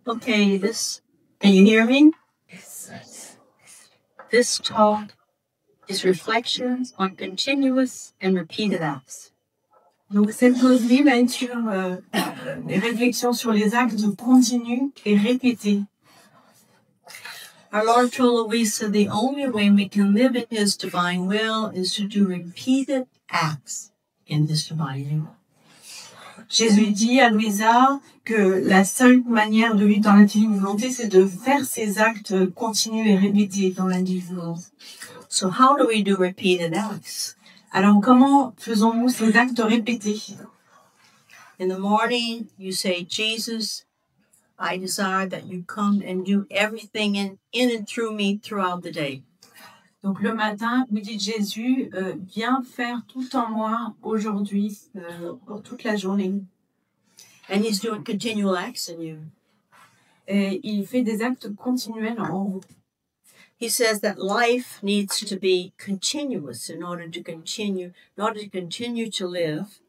Okay, can you hear me? This talk is reflections on continuous and repeated acts. Donc cette causerie va être sur les réflexions sur les actes continus et répétés. Our Lord told Louisa the only way we can live in His divine will is to do repeated acts in His divine will. Jésus dit à Louisa que la seule manière de vivre dans la divine volonté, c'est de faire ces actes continus et répétés dans la divine volonté. So how do we do repeated acts? Alors comment faisons-nous ces actes répétés? In the morning, you say, Jesus, I desire that you come and do everything in and through me throughout the day. Donc le matin, vous dites Jésus, viens faire tout en moi aujourd'hui, pour toute la journée. And He's doing continual acts in you. Et il fait des actes continuels en vous. He says that life needs to be continuous in order to continue to live.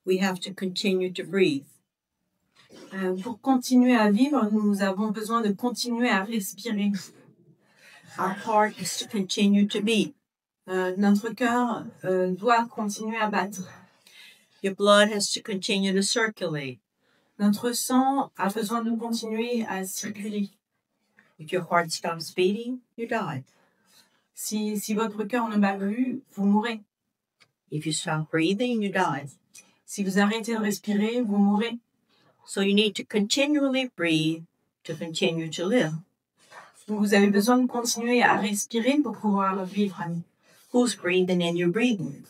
We have to continue to breathe. Pour continuer à vivre, nous avons besoin de continuer à respirer. Our heart is to continue to beat. Notre cœur doit continuer à battre. Your blood has to continue to circulate. Notre sang a besoin de continuer à circuler. If your heart stops beating, you die. Si votre cœur ne bat plus, vous mourrez. If you stop breathing, you die. Si vous arrêtez de respirer, vous mourrez. So you need to continually breathe to continue to live. Donc vous avez besoin de continuer à respirer pour pouvoir vivre. Who's breathing in your breathing?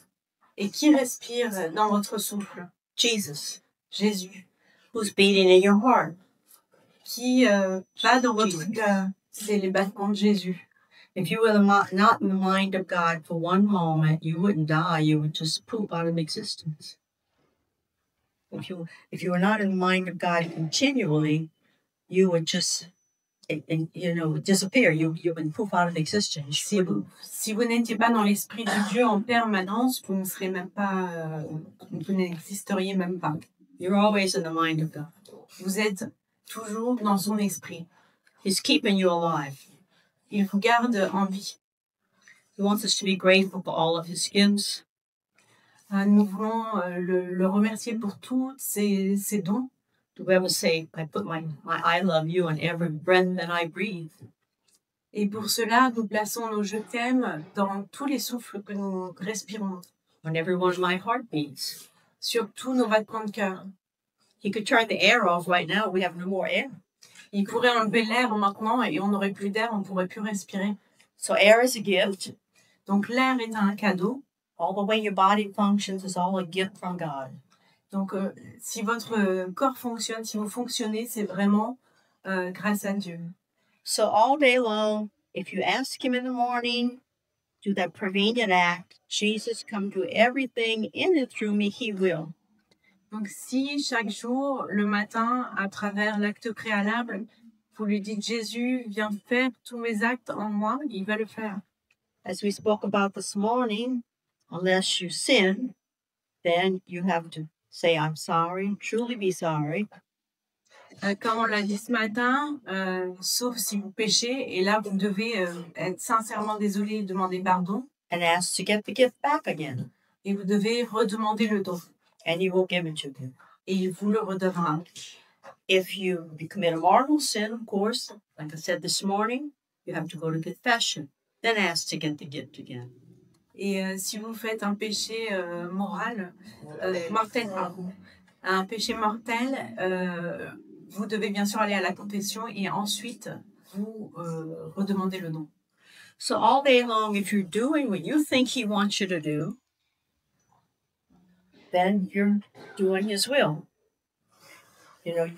Et qui respire dans votre souffle? Jesus. Jésus. Who's beating in your heart? Qui bat dans votre cœur? C'est les battements de Jésus. If you were not in the mind of God for one moment, you wouldn't die. You would just poop out of existence. If you were not in the mind of God continually, you would just disappear. You would poof out of existence. Si vous n'étiez pas dans l'esprit de Dieu en permanence, vous ne serez même pas, vous n'existeriez même pas. You're always in the mind of God. Vous êtes toujours dans son esprit. He's keeping you alive. Il vous garde en vie. He wants us to be grateful for all of His gifts. Nous voulons le remercier pour tous ses dons. To ever say, I put my I love you in every breath that I breathe. Et pour cela, nous plaçons nos je t'aime dans tous les souffles que nous respirons. On every one of my heartbeats. Sur tous nos battements de cœur. He could turn the air off right now. We have no more air. Il pourrait enlever l'air maintenant et on n'aurait plus d'air, on ne pourrait plus respirer. So air is a gift. Donc l'air est un cadeau. All the way your body functions is all a gift from God. Donc si votre corps fonctionne, si vous fonctionnez, c'est vraiment grâce à Dieu. So all day long, if you ask Him in the morning, do that prevenient act, Jesus, come do everything in and through me, He will. Donc si chaque jour, le matin, à travers l'acte préalable, vous lui dites Jésus, viens faire tous mes actes en moi, il va le faire. As we spoke about this morning, unless you sin, then you have to say I'm sorry, truly be sorry. Comme on l'a dit ce matin, sauf si vous péchez, et là vous devez être sincèrement désolé et demander pardon. And ask to get the gift back again. Et vous devez redemander le don. And He will give it to you. Et il vous le redonnera. If you commit a mortal sin, of course, like I said this morning, you have to go to confession. Then ask to get the gift again. Et si vous faites un péché mortel, un péché mortel, vous devez bien sûr aller à la confession et ensuite vous redemandez le don. So all day long, if you're doing what you think He wants you to do, then you're doing His will.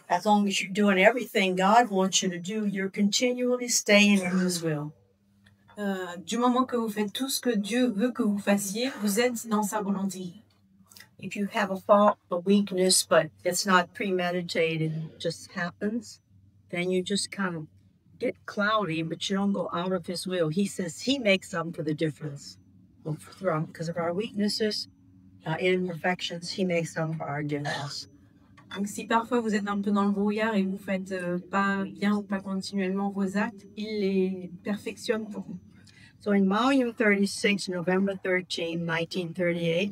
As long as you're doing everything God wants you to do, you're continually staying in His will. Du moment que vous faites tout ce que Dieu veut que vous fassiez, vous êtes dans sa volonté. If you have a fault, a weakness, but it's not premeditated, it just happens, then you just kind of get cloudy, but you don't go out of His will. He says He makes up for the difference. Because of our weaknesses, imperfections, He makes up for our difference. Donc, si parfois vous êtes un peu dans le brouillard et vous faites pas bien ou pas continuellement vos actes, il les perfectionne pour vous. So in volume 36, November 13, 1938,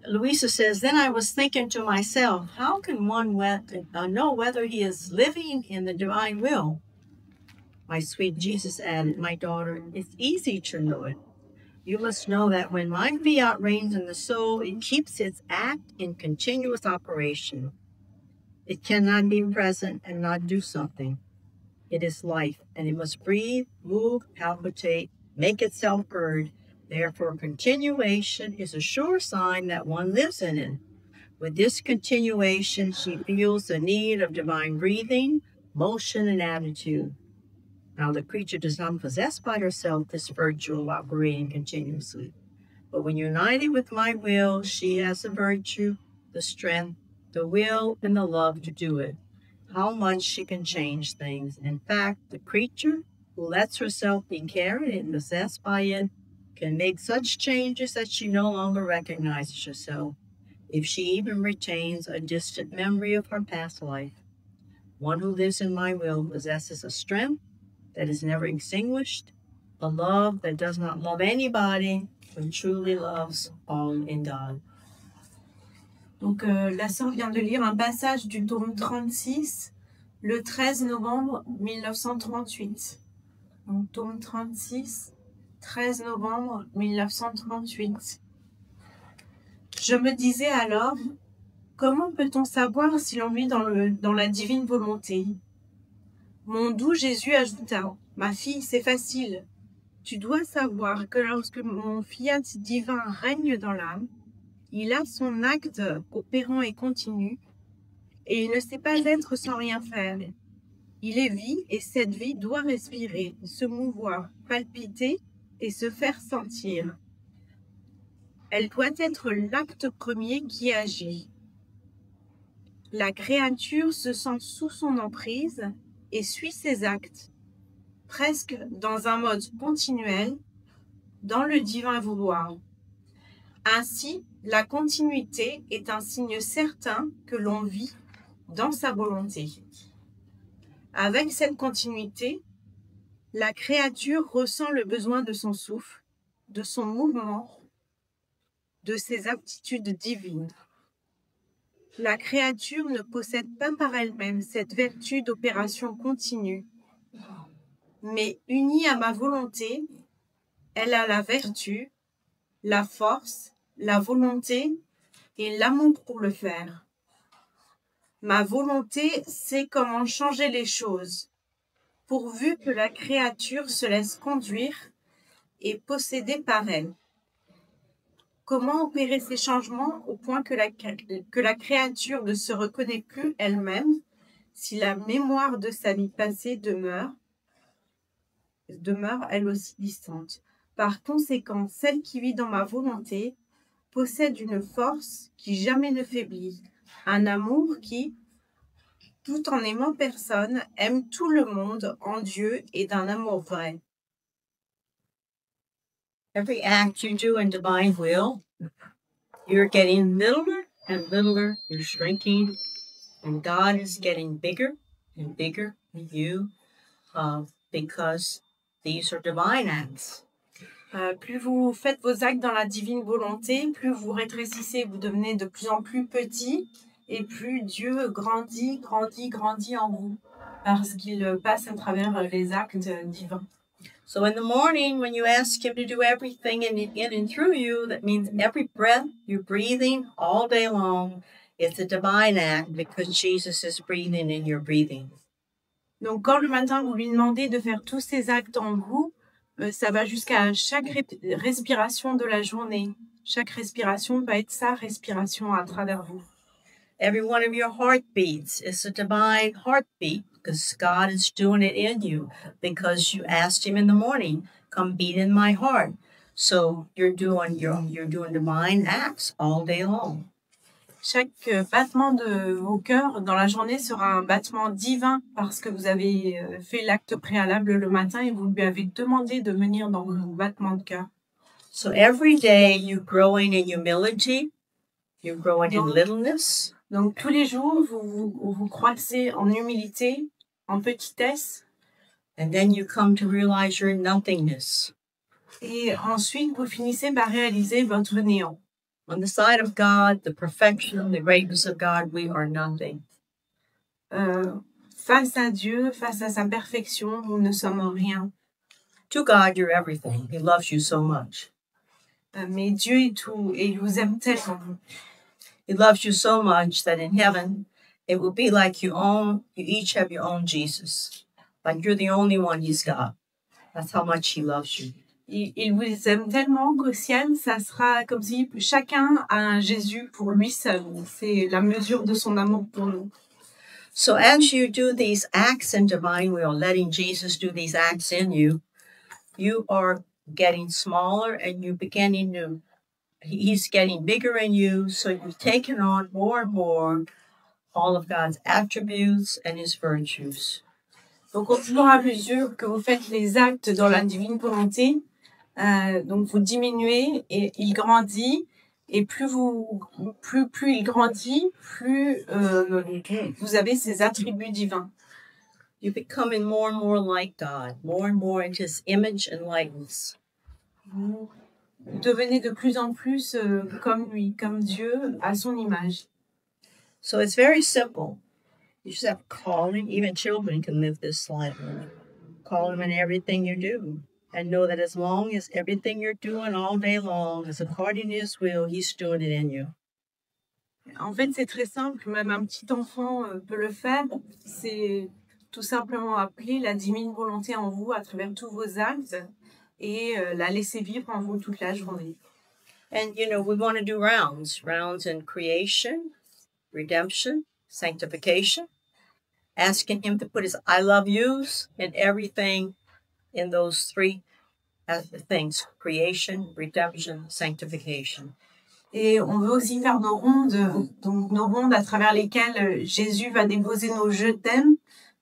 Louisa says, then I was thinking to myself, how can one know whether he is living in the divine will? My sweet Jesus added, my daughter, it's easy to know it. You must know that when my fiat reigns in the soul, it keeps its act in continuous operation. It cannot be present and not do something. It is life, and it must breathe, move, palpitate, make itself heard. Therefore, continuation is a sure sign that one lives in it. With this continuation, she feels the need of divine breathing, motion, and attitude. Now, the creature does not possess by herself this virtue of operating continuously. But when united with my will, she has the virtue, the strength, the will, and the love to do it. How much she can change things. In fact, the creature who lets herself be carried and possessed by it can make such changes that she no longer recognizes herself, if she even retains a distant memory of her past life. One who lives in my will possesses a strength that is never extinguished, a love that does not love anybody, but truly loves all in God. Donc, la sœur vient de lire un passage du tome 36, le 13 novembre 1938. Donc, tome 36, 13 novembre 1938. Je me disais alors, comment peut-on savoir si l'on vit dans la divine volonté? Mon doux Jésus ajouta, ma fille, c'est facile. Tu dois savoir que lorsque mon fiat divin règne dans l'âme, il a son acte opérant et continu, et il ne sait pas être sans rien faire. Il est vie, et cette vie doit respirer, se mouvoir, palpiter et se faire sentir. Elle doit être l'acte premier qui agit. La créature se sent sous son emprise et suit ses actes, presque dans un mode continuel, dans le divin vouloir. Ainsi, la continuité est un signe certain que l'on vit dans sa volonté. Avec cette continuité, la créature ressent le besoin de son souffle, de son mouvement, de ses aptitudes divines. La créature ne possède pas par elle-même cette vertu d'opération continue, mais unie à ma volonté, elle a la vertu, la force, la volonté et l'amour pour le faire. Ma volonté sait comment changer les choses, pourvu que la créature se laisse conduire et posséder par elle. Comment opérer ces changements au point que la créature ne se reconnaît plus elle-même si la mémoire de sa vie passée demeure elle aussi distante. Par conséquent, celle qui vit dans ma volonté possède une force qui jamais ne faiblit, un amour qui, tout en aimant personne, aime tout le monde en Dieu et d'un amour vrai. Every act you do in divine will, you're getting littler and littler, you're shrinking, and God is getting bigger and bigger in you because these are divine acts. Plus vous faites vos actes dans la divine volonté, plus vous rétrécissez, vous devenez de plus en plus petit, et plus Dieu grandit en vous, parce qu'il passe à travers les actes divins. So in the morning, when you ask Him to do everything in and through you, that means every breath you're breathing all day long, it's a divine act because Jesus is breathing and you're breathing. Donc quand le matin vous lui demandez de faire tous ces actes en vous, ça va jusqu'à chaque respiration de la journée. Chaque respiration va être sa respiration à travers vous. Every one of your heartbeats is a divine heartbeat because God is doing it in you because you asked Him in the morning, come beat in my heart. So you're doing divine acts all day long. Chaque battement de vos cœurs dans la journée sera un battement divin parce que vous avez fait l'acte préalable le matin et vous lui avez demandé de venir dans vos battements de cœur. So every day you're growing in humility, You're growing in littleness. Donc tous les jours, vous croissez en humilité, en petitesse. And then you come to realize your nothingness. Et ensuite, vous finissez par réaliser votre néant. On the side of God, the perfection, the greatness of God, we are nothing. Face à Dieu, face à sa perfection, nous ne sommes rien. To God, you're everything. He loves you so much. Mais Dieu est tout et il vous aime tellement. He loves you so much that in heaven, it will be like you each have your own Jesus. Like you're the only one he's got. That's how much he loves you. Il vous aime tellement qu'au ciel, ça sera comme si chacun a un Jésus pour lui seul. C'est la mesure de son amour pour nous. So as you do these acts in divine will, letting Jesus do these acts in you, you are getting smaller and you're beginning to, he's getting bigger in you. So you've taken on more and more all of God's attributes and his virtues. Donc, au fur et à mesure que vous faites les actes dans la divine volonté, donc vous diminuez et il grandit. Et plus il grandit, plus vous avez ses attributs divins. You're becoming more and more like God, more and more into his image and likeness. Vous devenez de plus en plus comme lui, comme Dieu, à son image. So it's very simple. You just have calling. Even children can live this life. Call him in everything you do. And know that as long as everything you're doing all day long is according to his will, he's doing it in you. En fait, c'est très simple. Même un petit enfant peut le faire. C'est tout simplement appeler la divine volonté en vous à travers tous vos actes et la laisser vivre en vous toute la journée. And, you know, we want to do rounds in creation, redemption, sanctification, asking him to put his I love yous in everything in those three things, creation, redemption, sanctification. Et on veut aussi faire nos rondes, donc nos rondes à travers lesquelles Jésus va déposer nos je t'aime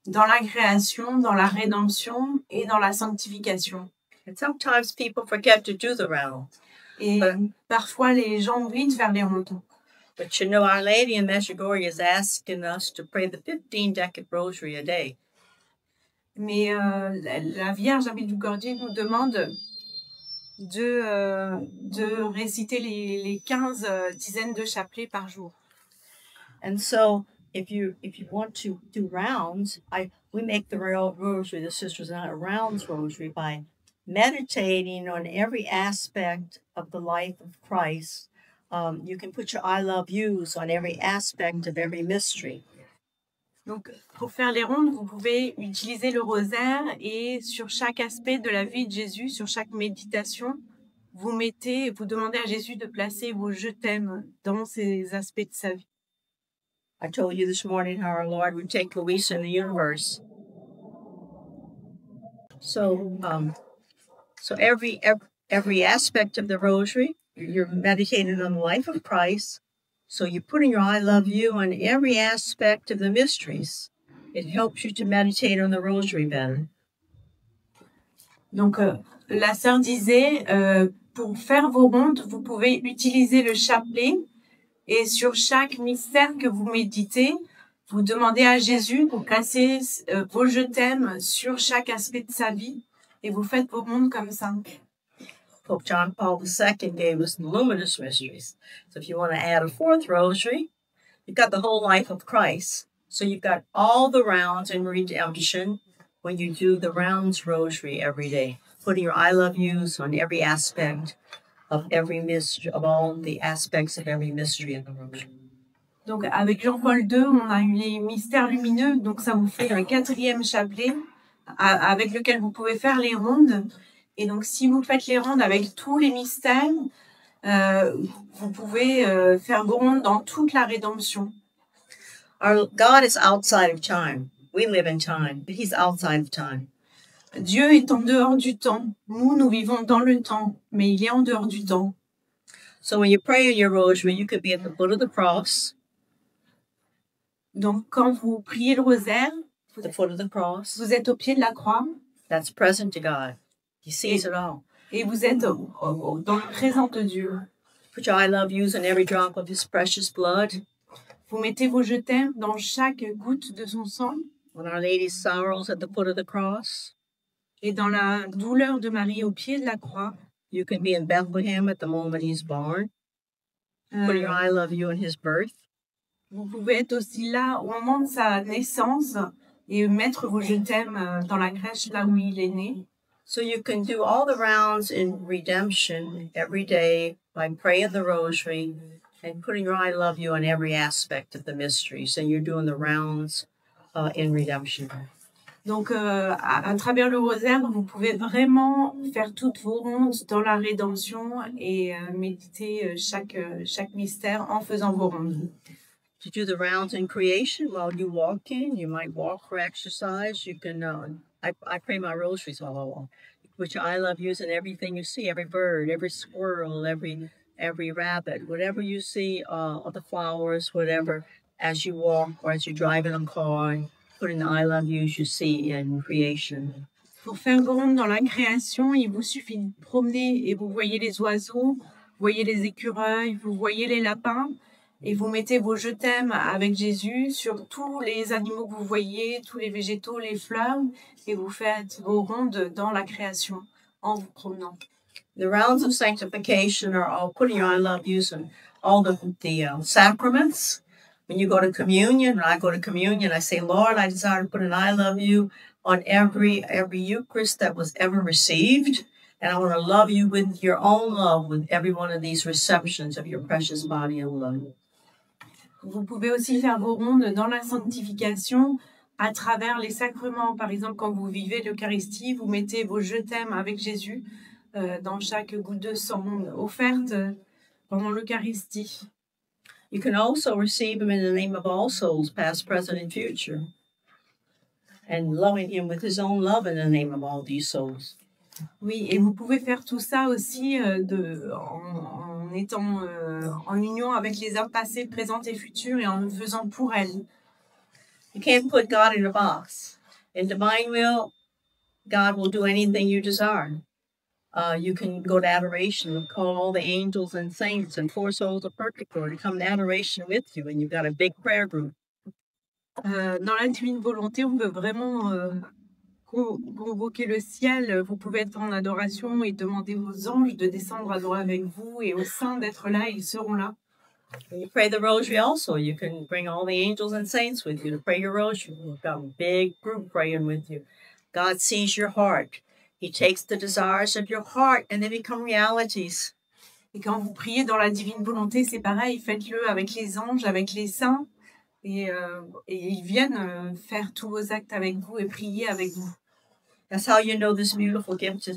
dans la création, dans la rédemption et dans la sanctification. And sometimes people forget to do the round. Et parfois les gens oublient de faire les rondes. But you know, Our Lady in Medjugorje is asking us to pray the 15-decade rosary a day. Mais la Vierge à Medjugorje nous demande de réciter les 15 dizaines de chapelets par jour. And so, if you want to do rounds, we make the rosary, the Sisters and I, a rounds rosary by meditating on every aspect of the life of Christ. You can put your I love yous on every aspect of every mystery. Donc, pour faire les rondes, vous pouvez utiliser le rosaire et sur chaque aspect de la vie de Jésus, sur chaque méditation, vous demandez à Jésus de placer vos je t'aime dans ces aspects de sa vie. I told you this morning how our Lord would take Louisa in the universe. So every aspect of the rosary, you're meditating on the life of Christ. So you're putting your I love you on every aspect of the mysteries. It helps you to meditate on the rosary better. Donc, la sœur disait, pour faire vos rondes, vous pouvez utiliser le chapelet et sur chaque mystère que vous méditez, vous demandez à Jésus de placer vos je t'aime sur chaque aspect de sa vie et vous faites vos rondes comme ça. Pope John Paul II gave us the luminous mysteries. So if you want to add a fourth rosary, you've got the whole life of Christ. So you've got all the rounds in redemption when you do the rounds rosary every day, putting your I love yous on every aspect of every mystery, of all the aspects of every mystery in the rosary. Donc avec Jean-Paul II, on a eu les mystères lumineux, donc ça vous fait un 4e chapelet avec lequel vous pouvez faire les rondes. Et donc, si vous faites les rondes avec tous les mystères, vous pouvez faire vos rondes dans toute la rédemption. Our God is outside of time. We live in time, but he's outside of time. Dieu est en dehors du temps. Nous vivons dans le temps, mais il est en dehors du temps. So when you pray in your rosary, you could be at the foot of the cross. Donc, quand vous priez le rosaire, the foot of the cross. Vous êtes au pied de la croix. That's present to God. He sees it all. Et vous êtes dans le présent de Dieu. Put your I love yous in every drop of his precious blood. Vous mettez vos je t'aime dans chaque goutte de son sang. On Our Lady's sorrows at the foot of the cross. Et dans la douleur de Marie au pied de la croix. You can be in Bethlehem at the moment he's born. Put your I love you in his birth. Vous pouvez être aussi là au moment de sa naissance et mettre vos je t'aime dans la crèche là où il est né. So you can do all the rounds in redemption every day by praying the rosary and putting your I love you on every aspect of the mysteries. And you're doing the rounds in redemption. Donc, à travers le rosaire, vous pouvez vraiment faire toutes vos rondes dans la rédemption et méditer chaque mystère en faisant vos rondes. To do the rounds in creation while you walk in, you might walk for exercise. You can, I pray my rosaries while I walk. Which I love yous in everything you see, every bird, every squirrel, every rabbit, whatever you see, the flowers, whatever, as you walk or as you drive in a car. Putting the I love yous you see in creation. Pour faire vos rondes dans la création, il vous suffit de promener et vous voyez les oiseaux, vous voyez les écureuils, vous voyez les lapins et vous mettez vos je t'aime avec Jésus sur tous les animaux que vous voyez, tous les végétaux, les fleurs et vous faites vos rondes dans la création en vous promenant. The rounds of sanctification are all putting your I love yous in all the sacraments. When you go to communion, when I go to communion, I say, Lord, I desire to put an I love you on every Eucharist that was ever received. And I want to love you with your own love with every one of these receptions of your precious body and blood. Vous pouvez aussi faire vos rondes dans la sanctification à travers les sacrements. Par exemple, quand vous vivez l'Eucharistie, vous mettez vos je t'aime avec Jésus dans chaque goutte de sang offerte pendant l'Eucharistie. You can also receive him in the name of all souls, past, present, and future. And loving him with his own love in the name of all these souls. Oui, et vous pouvez faire tout ça aussi en étant en union avec les âmes passées, présentes et futures et en le faisant pour elles. You can't put God in a box. In divine will, God will do anything you desire. You can go to adoration and call all the angels and saints and 4 souls of purgatory to come to adoration with you, and you've got a big prayer group. Dans la divine volonté, on peut vraiment convoquer le ciel. Vous pouvez être en adoration et demander aux anges de descendre adorer avec vous et aux saints d'être là, ils seront là. When you pray the rosary also, you can bring all the angels and saints with you to pray your rosary. You've got a big group praying with you. God sees your heart. He takes the desires of your heart and they become realities. Et quand vous priez dans la divine volonté, c'est pareil, faites-le avec les anges, avec les saints, et ils viennent faire tous vos actes avec vous et prier avec vous. That's how you know this beautiful gift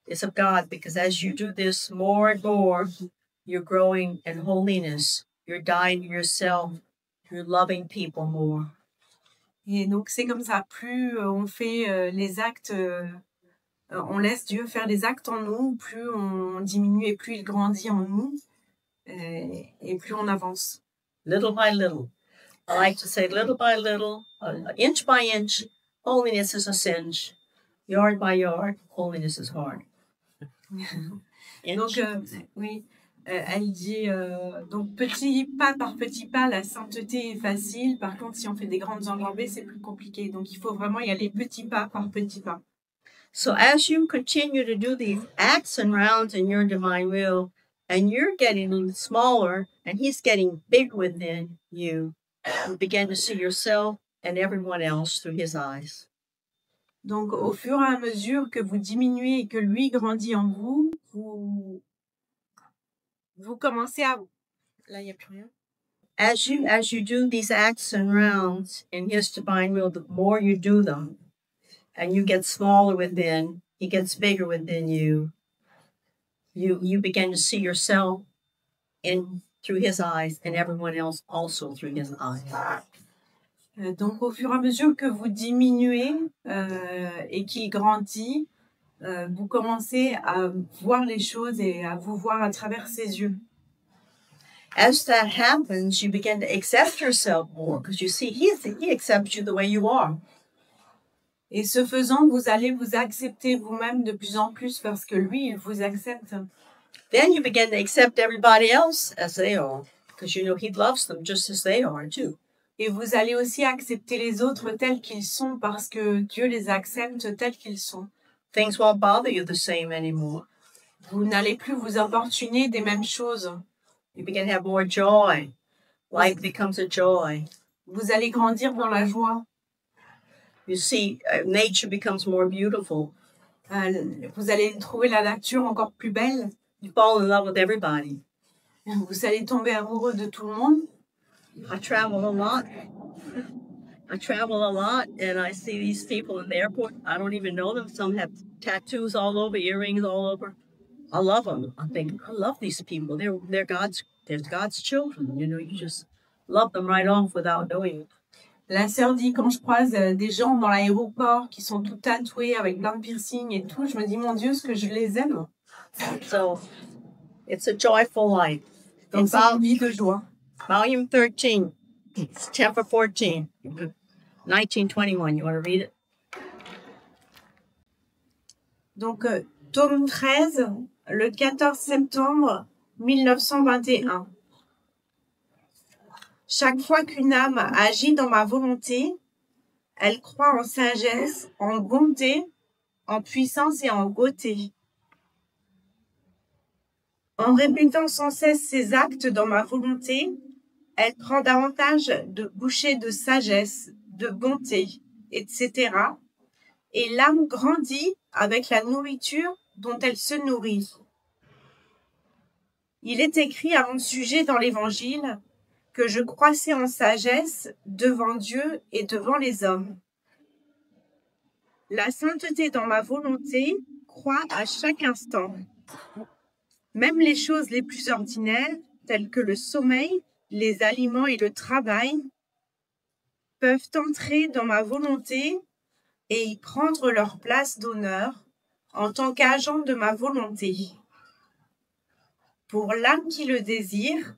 is of God, because as you do this more and more, you're growing in holiness. You're dying to yourself. You're loving people more. Et donc c'est comme ça, plus on fait les actes... on laisse Dieu faire des actes en nous, plus on diminue et plus il grandit en nous, et plus on avance. Little by little. I like to say little by little, inch by inch, holiness is a cinch. Yard by yard, holiness is hard. Donc, oui, elle dit, donc petit pas par petit pas, la sainteté est facile. Par contre, si on fait des grandes enjambées, c'est plus compliqué. Donc, il faut vraiment y aller petit pas par petit pas. So as you continue to do these acts and rounds in your divine will, and you're getting smaller and he's getting big within you, you begin to see yourself and everyone else through his eyes. Donc, au fur et à mesure que vous diminuez et que lui grandit en vous, vous commencez à... Là, il n'y a plus rien. As you do these acts and rounds in his divine will, the more you do them, and you get smaller within, he gets bigger within you. You begin to see yourself through his eyes and everyone else also through his eyes. Donc, au fur et à mesure que vous diminuez et qu'il grandit, vous commencez à voir les choses et à vous voir à travers ses yeux. As that happens, you begin to accept yourself more because you see he accepts you the way you are. Et ce faisant, vous allez vous accepter vous-même de plus en plus parce que lui, il vous accepte. then you begin to accept everybody else as they are, because you know He loves them just as they are too. Et vous allez aussi accepter les autres tels qu'ils sont parce que Dieu les accepte tels qu'ils sont. Things won't bother you the same anymore. Vous n'allez plus vous importuner des mêmes choses. You begin to have more joy. Life becomes a joy. Vous allez grandir dans la joie. You see, nature becomes more beautiful. Vous allez trouver la nature encore plus belle. You fall in love with everybody. Vous allez tomber amoureux de tout le monde. I travel a lot. And I see these people in the airport. I don't even know them. Some have tattoos all over, earrings all over. I love them. I think, I love these people. They're God's children. You know, you just love them right off without knowing it. La sœur dit, quand je croise des gens dans l'aéroport qui sont tout tatoués avec plein de piercings et tout, je me dis, mon Dieu, ce que je les aime. So, it's a joyful life. Donc, c'est une vie de joie. Volume 13, chapter 14, 1921. You want to read it? Donc, tome 13, le 14 septembre 1921. Chaque fois qu'une âme agit dans ma volonté, elle croit en sagesse, en bonté, en puissance et en beauté. En répétant sans cesse ses actes dans ma volonté, elle prend davantage de bouchées de sagesse, de bonté, etc. Et l'âme grandit avec la nourriture dont elle se nourrit. Il est écrit à mon sujet dans l'Évangile que je croissais en sagesse devant Dieu et devant les hommes. La sainteté dans ma volonté croît à chaque instant. Même les choses les plus ordinaires, telles que le sommeil, les aliments et le travail, peuvent entrer dans ma volonté et y prendre leur place d'honneur en tant qu'agent de ma volonté. Pour l'âme qui le désire,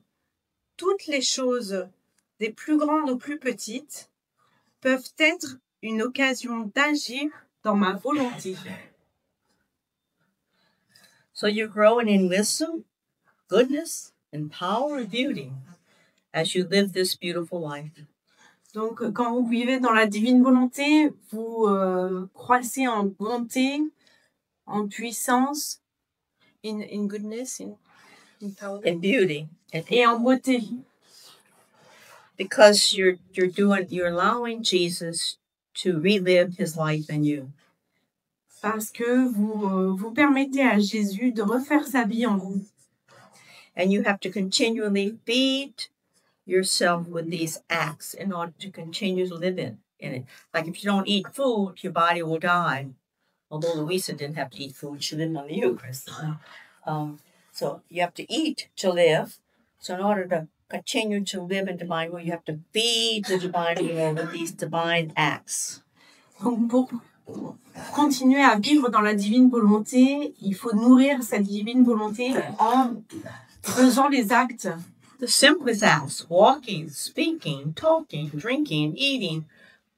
toutes les choses, des plus grandes aux plus petites, peuvent être une occasion d'agir dans ma volonté. So you're growing in wisdom, goodness, and power and beauty as you live this beautiful life. Donc, quand vous vivez dans la divine volonté, vous croissez en bonté, en puissance, in goodness, in power, In beauty. et en beauté. Because you're allowing Jesus to relive his life in you. Parce que vous permettez à Jésus de refaire sa vie en vous. And you have to continually feed yourself with these acts in order to continue to live in it. Like if you don't eat food, your body will die. Although Louisa didn't have to eat food, she lived on the Eucharist. So you have to eat to live. So in order to continue to live in divine will, you have to feed the divine will with these divine acts. Donc pour continuer à vivre dans la divine volonté, il faut nourrir cette divine volonté en faisant les actes. The simplest acts, walking, speaking, talking, drinking, eating,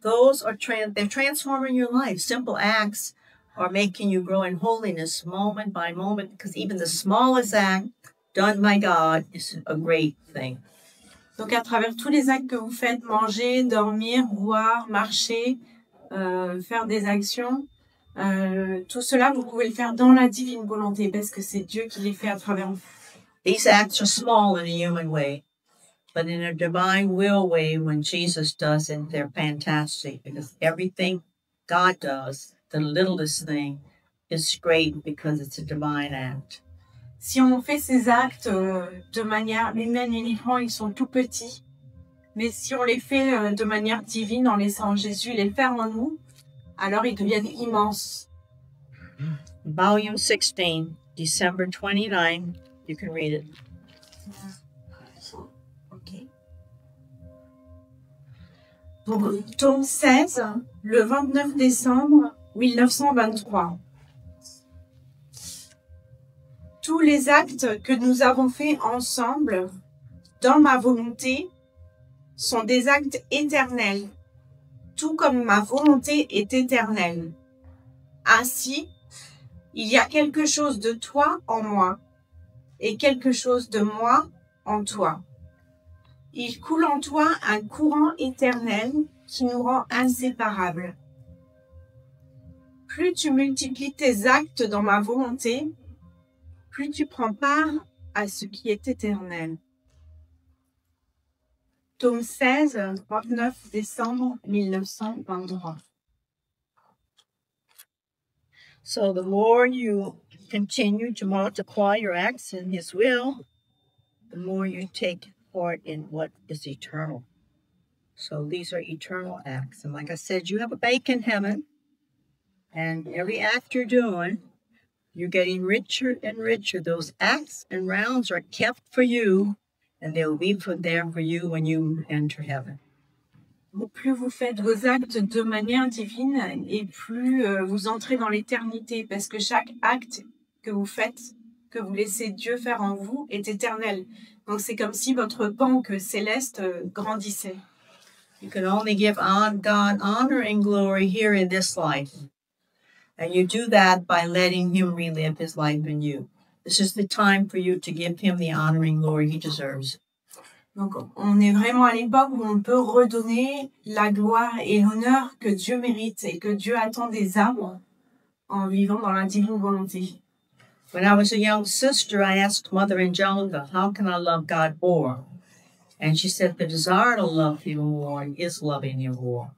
those are they're transforming your life. Simple acts are making you grow in holiness moment by moment, because even the smallest act done by God is a great thing. Donc à travers tous les actes que vous faites, manger, dormir, boire, marcher, faire des actions, tout cela vous pouvez le faire dans la divine volonté parce que c'est Dieu qui les fait à travers vous. These acts are small in a human way, but in a divine will way, when Jesus does it, they're fantastic, because everything God does, the littlest thing, is great because it's a divine act. Si on fait ces actes de manière humaine uniquement, ils sont tout petits. Mais si on les fait de manière divine, en laissant Jésus les faire en nous, alors ils deviennent immenses. Volume 16, December 29. You can read it. Okay. Donc, tome 16, le 29 décembre 1923. Tous les actes que nous avons faits ensemble, dans ma volonté, sont des actes éternels, tout comme ma volonté est éternelle. Ainsi, il y a quelque chose de toi en moi, et quelque chose de moi en toi. Il coule en toi un courant éternel qui nous rend inséparables. Plus tu multiplies tes actes dans ma volonté, plus tu prends part à ce qui est éternel. Tome 16, 29 décembre 1923. So the more you continue to multiply your acts in His will, the more you take part in what is eternal. So these are eternal acts. And like I said, you have a bank in heaven, and every act you're doing, you're getting richer and richer. Those acts and rounds are kept for you, and they will be there for you when you enter heaven. Plus vous faites vos actes de manière divine et plus vous entrez dans l'éternité, parce que chaque acte que vous faites, que vous laissez Dieu faire en vous, est éternel. Donc c'est comme si votre banque céleste grandissait. You can only give God honor and glory here in this life. And you do that by letting Him relive His life in you. This is the time for you to give Him the honor and glory He deserves. Donc, on est vraiment à l'époque où on peut redonner la gloire et l'honneur que Dieu mérite et que Dieu attend des âmes en vivant dans la divine volonté. When I was a young sister, I asked Mother Angelica, how can I love God more? And she said, the desire to love Him more is loving Him more.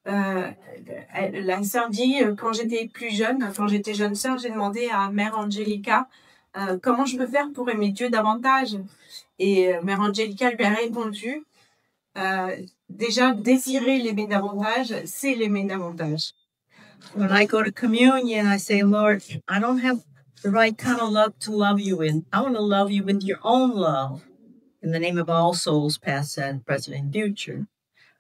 La sœur dit, quand j'étais plus jeune, quand j'étais jeune sœur, j'ai demandé à Mère Angelica comment je peux faire pour aimer Dieu davantage. Et Mère Angelica lui a répondu, déjà, désirer l'aimer davantage, c'est l'aimer davantage. When I go to communion, I say, Lord, I don't have the right kind of love to love you in. I want to love you with your own love. In the name of all souls, past and present and future.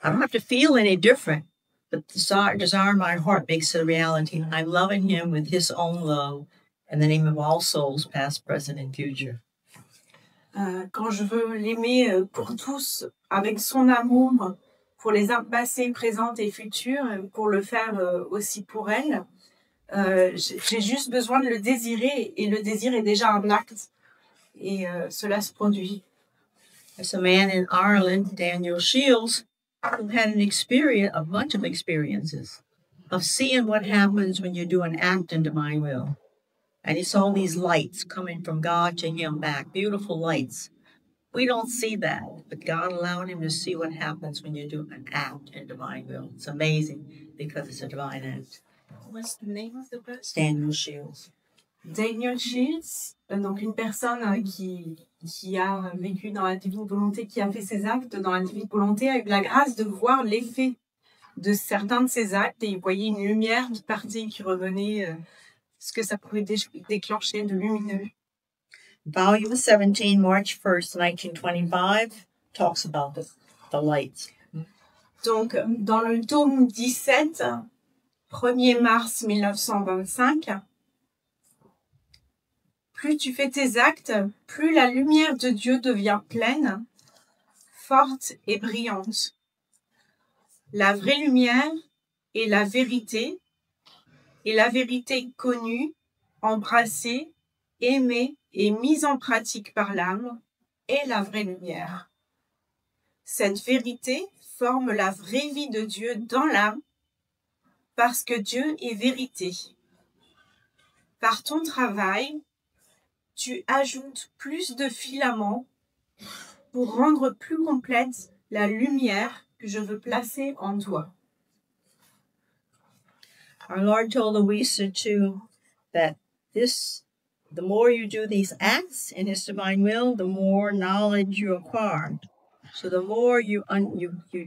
I don't have to feel any different, but the desire in my heart makes it a reality. I'm loving Him with His own love. In the name of all souls, past, present and future. Quand je veux l'aimer pour tous, avec son amour, pour les âmes passées, présentes et futures, pour le faire aussi pour elles, j'ai juste besoin de le désirer, et le désir est déjà un acte, et cela se produit. There's a man in Ireland, Daniel Shields, who had a bunch of experiences of seeing what happens when you do an act in divine will. And he saw these lights coming from God to him back, beautiful lights. We don't see that, but God allowed him to see what happens when you do an act in divine will. It's amazing because it's a divine act. What's the name of the person? Daniel Shields. Daniel Shields, donc une personne qui a vécu dans la divine volonté, qui a fait ses actes dans la divine volonté, a eu la grâce de voir l'effet de certains de ses actes, et il voyait une lumière qui partait, qui revenait, ce que ça pouvait déclencher de lumineux. Volume 17, March 1st, 1925, talks about the lights. Donc, dans le tome 17, 1er mars 1925, plus tu fais tes actes, plus la lumière de Dieu devient pleine, forte et brillante. La vraie lumière est la vérité connue, embrassée, aimée et mise en pratique par l'âme est la vraie lumière. Cette vérité forme la vraie vie de Dieu dans l'âme parce que Dieu est vérité. Par ton travail, tu ajoutes plus de filaments pour rendre plus complète la lumière que je veux placer en toi. Our Lord told Louisa too that the more you do these acts in His divine will, the more knowledge you acquire. So the more you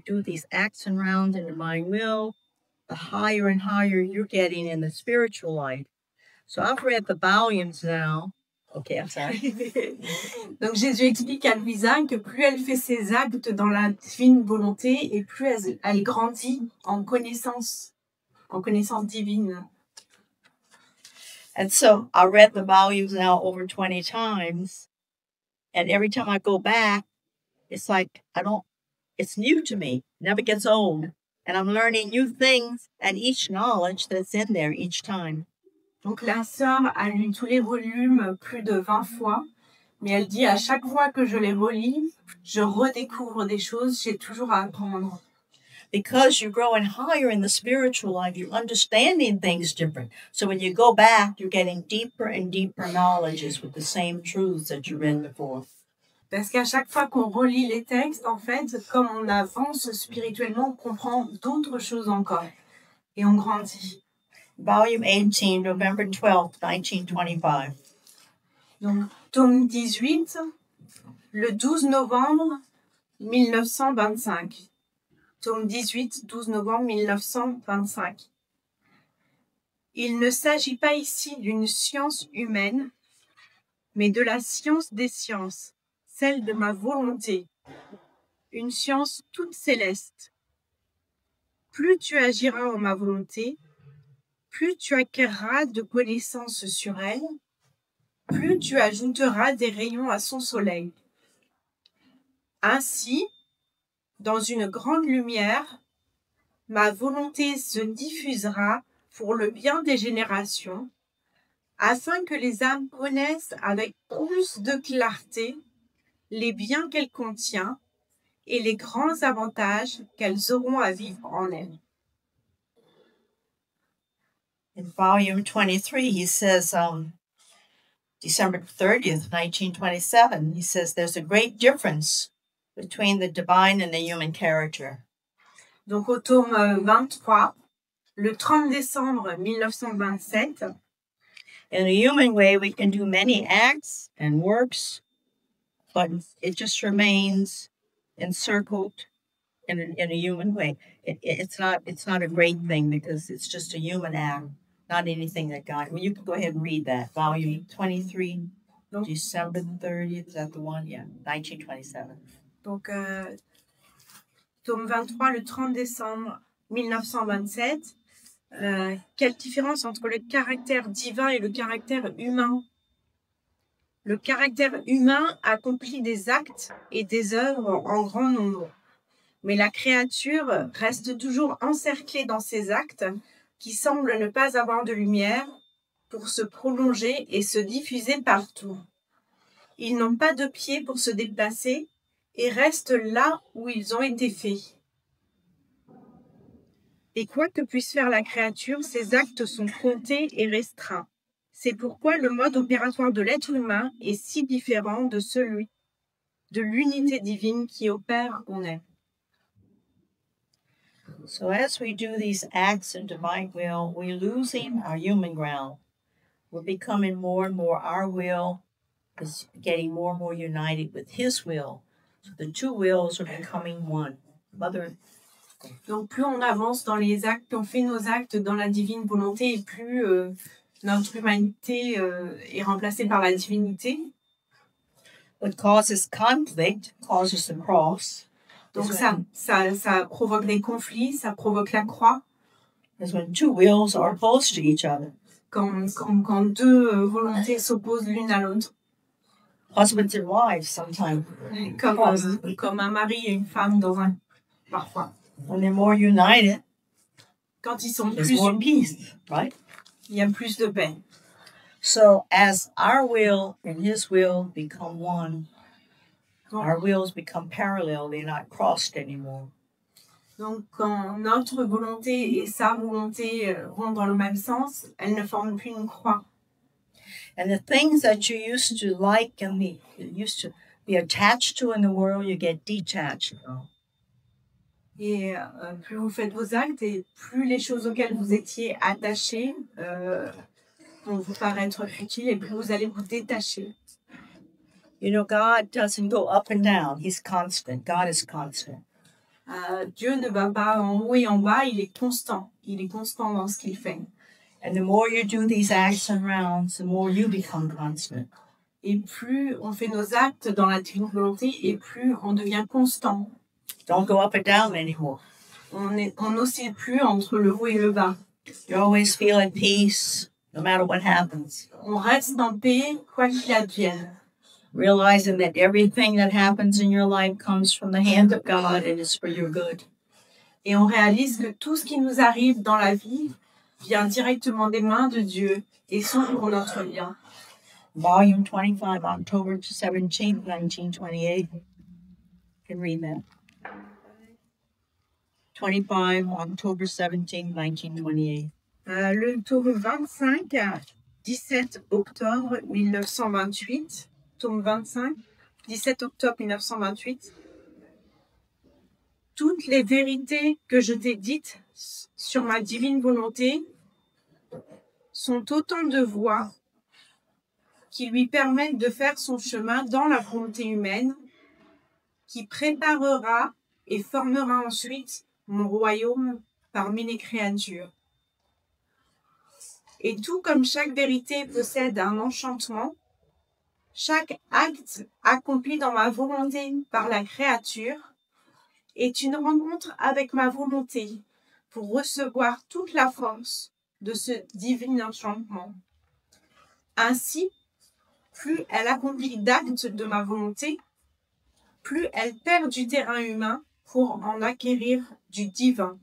do these acts and rounds in divine will, the higher and higher you're getting in the spiritual life. So I've read the volumes now. Okay, I'm sorry. Donc Jésus explique à Louisa que plus elle fait ses actes dans la divine volonté et plus elle grandit en connaissance divine. And so I read the volumes now over 20 times. And every time I go back, it's like it's new to me. It never gets old. And I'm learning new things and each knowledge that's in there each time. Donc la sœur a lu tous les volumes plus de 20 fois, mais elle dit à chaque fois que je les relis, je redécouvre des choses, j'ai toujours à apprendre. Because you're growing higher in the spiritual life, you're understanding things different. So when you go back, you're getting deeper and deeper knowledges with the same truths that you read before. Parce qu'à chaque fois qu'on relit les textes, en fait, comme on avance spirituellement, on comprend d'autres choses encore. Et on grandit. Volume 18, November 12th, 1925. Donc, tome 18, le 12 novembre 1925. Tome 18, 12 novembre 1925. Il ne s'agit pas ici d'une science humaine, mais de la science des sciences, celle de ma volonté, une science toute céleste. Plus tu agiras en ma volonté, plus tu acquerras de connaissances sur elle, plus tu ajouteras des rayons à son soleil. Ainsi, dans une grande lumière, ma volonté se diffusera pour le bien des générations, afin que les âmes connaissent avec plus de clarté les biens qu'elle contient et les grands avantages qu'elles auront à vivre en elle. In volume 23, he says, December 30th, 1927, he says, there's a great difference between the divine and the human character. Donc au tome 23, le 30 décembre 1927, in a human way, we can do many acts and works, but it just remains encircled in a human way. It's not a great thing because it's just a human act, not anything that God. Well, you can go ahead and read that. Volume 23, December 30th. Is that the one? Yeah, 1927. Donc, tome 23, le 30 décembre 1927. Quelle différence entre le caractère divin et le caractère humain? Le caractère humain accomplit des actes et des œuvres en grand nombre. Mais la créature reste toujours encerclée dans ses actes qui semblent ne pas avoir de lumière pour se prolonger et se diffuser partout. Ils n'ont pas de pieds pour se déplacer et restent là où ils ont été faits. Et quoi que puisse faire la créature, ses actes sont comptés et restreints. C'est pourquoi le mode opératoire de l'être humain est si différent de celui de l'unité divine qui opère en elle. So as we do these acts in divine will, we're losing our human ground. We're becoming more and more, our will is getting more and more united with His will. So the two wills are becoming one. Mother. Donc plus on avance dans les actes, on fait nos actes dans la divine volonté, et plus notre humanité est remplacée par la divinité. What causes conflict causes the cross. Donc ça provoque des conflits, ça provoque la croix. That's when two wills are opposed to each other. Quand deux volontés s'opposent l'une à l'autre. Husbands and wives sometimes. Comme un mari et une femme parfois. When they're more united, quand ils sont there's plus more unis, peace, right? Il y a plus de paix. So as our will and His will become one, our wills become parallel. They're not crossed anymore. Donc, quand notre volonté et sa volonté vont dans le même sens, elles ne forment plus une croix. And the things that you used to like and used to be attached to in the world, you get detached from. Et plus vous faites vos actes et plus les choses auxquelles vous étiez attachés vont vous paraître futiles et plus vous allez vous détacher. You know, God doesn't go up and down. He's constant. God is constant. Dieu ne va pas en haut et en bas, il est constant. Il est constant dans ce qu'il fait. And the more you do these acts and rounds, the more you become constant. Et plus on fait nos actes dans la divine volonté, et plus on devient constant. Don't go up and down anymore. On n'oscille plus entre le haut et le bas. You always feel at peace, no matter what happens. On reste en paix, quoi qu'il advienne. Realizing that everything that happens in your life comes from the hand of God and is for your good. Et on réalise que tout ce qui nous arrive dans la vie vient directement des mains de Dieu et sont pour notre bien. Volume 25, October 17th, 1928. You can read that. 25, October 17th, 1928. Le tome 25, 17 octobre 1928. Tome 25, 17 octobre 1928. Toutes les vérités que je t'ai dites sur ma divine volonté sont autant de voies qui lui permettent de faire son chemin dans la volonté humaine, qui préparera et formera ensuite mon royaume parmi les créatures. Et tout comme chaque vérité possède un enchantement, chaque acte accompli dans ma volonté par la créature est une rencontre avec ma volonté pour recevoir toute la force de ce divin enchantement. Ainsi, plus elle accomplit d'actes de ma volonté, plus elle perd du terrain humain pour en acquérir du divin.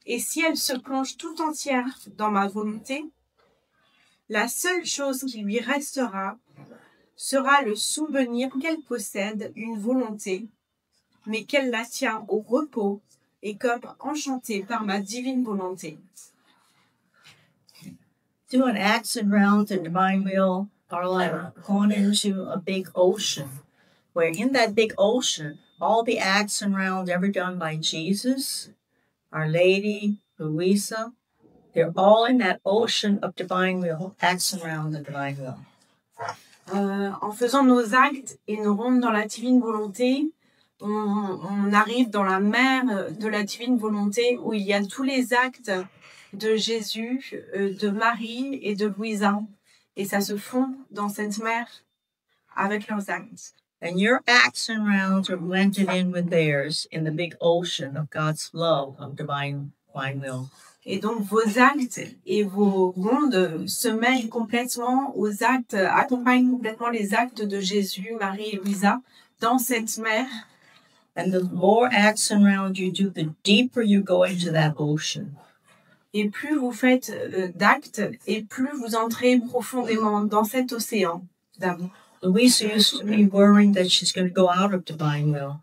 Et si elle se plonge tout entière dans ma volonté, la seule chose qui lui restera sera le souvenir qu'elle possède une volonté, mais qu'elle la tient au repos et comme enchantée par ma divine volonté. Doing acts and rounds in divine will are like going into a big ocean, where in that big ocean, all the acts and rounds ever done by Jesus, Our Lady, Louisa, they're all in that ocean of divine will, acts and rounds of divine will. En faisant nos actes et nos rondes dans la divine volonté, on arrive dans la mer de la divine volonté où il y a tous les actes de Jésus, de Marie et de Louisa. Et ça se fond dans cette mer avec leurs actes. And your acts and rounds are blended in with theirs in the big ocean of God's love of divine will. Et donc vos actes et vos rondes se mêlent complètement aux actes, accompagnent complètement les actes de Jésus, Marie et Louisa dans cette mer. And the more acts and rounds you do, the deeper you go into that ocean. Et plus vous faites d'actes, et plus vous entrez profondément dans cet océan d'amour. Louisa used to be worrying that she's going to go out of divine will.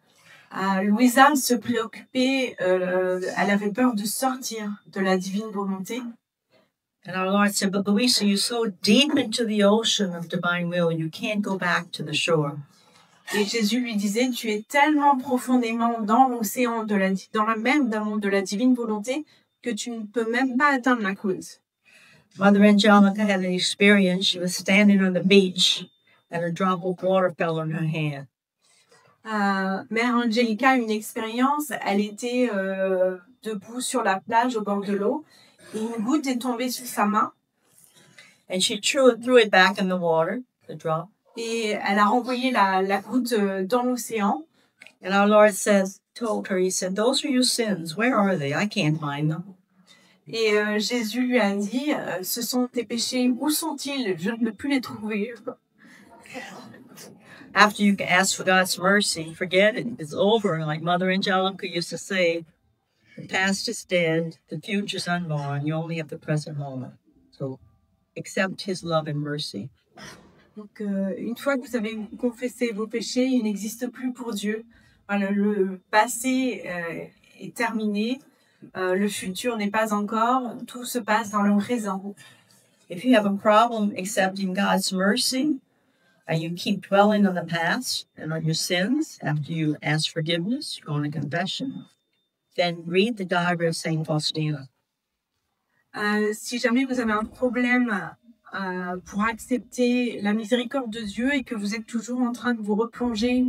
Louisa se préoccupait, elle avait peur de sortir de la divine volonté. And our Lord said, but Louisa, you're so deep into the ocean of divine will, you can't go back to the shore. Et Jésus lui disait, tu es tellement profondément dans l'océan, dans la mer d'amour de la divine volonté, que tu ne peux même pas atteindre la côte. Mother Angelica had an experience. She was standing on the beach, and a drop of water fell on her hand. Mère Angelica a une expérience. Elle était debout sur la plage au bord de l'eau, et une goutte est tombée sur sa main. And she threw it back in the water, the drop. Et elle a renvoyé la goutte dans l'océan. And our Lord told her, he said, those are your sins. Where are they? I can't find them. Et Jésus lui a dit, ce sont tes péchés. Où sont-ils? Je ne peux plus les trouver. After you ask for God's mercy, forget it. It's over. Like Mother Angelica used to say, the past is dead, the future's unborn. You only have the present moment. So accept His love and mercy. Donc, une fois que vous avez confessé vos péchés, il n'existe plus pour Dieu. Voilà, le passé est terminé. Le futur n'est pas encore. Tout se passe dans le présent. If you have a problem accepting God's mercy, and you keep dwelling on the past and on your sins after you ask forgiveness, you go on a confession, then read the diary of Saint Faustina. Si jamais vous avez un problème pour accepter la miséricorde de Dieu et que vous êtes toujours en train de vous replonger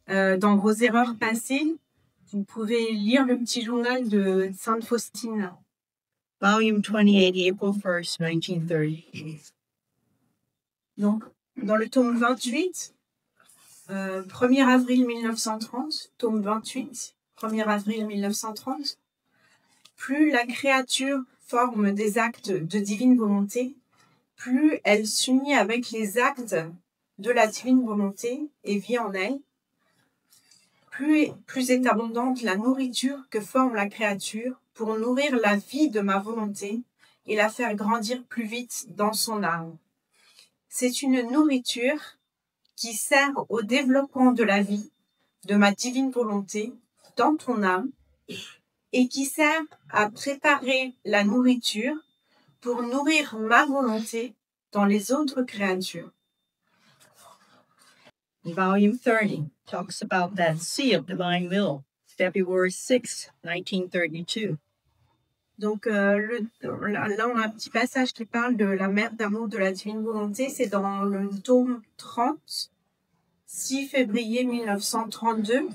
dans vos erreurs passées, vous pouvez lire le petit journal de Sainte Faustine. Volume 28, April 1st, 1930. Donc, dans le tome 28, 1er avril 1930, tome 28, 1er avril 1930, plus la créature forme des actes de divine volonté, plus elle s'unit avec les actes de la divine volonté et vit en elle, plus est abondante la nourriture que forme la créature, pour nourrir la vie de ma volonté et la faire grandir plus vite dans son âme. C'est une nourriture qui sert au développement de la vie de ma divine volonté dans ton âme et qui sert à préparer la nourriture pour nourrir ma volonté dans les autres créatures. Volume 30 talks about that sea of divine will, February 6, 1932. Donc là, on a un petit passage qui parle de la mer d'amour de la divine volonté. C'est dans le tome 30, 6 février 1932.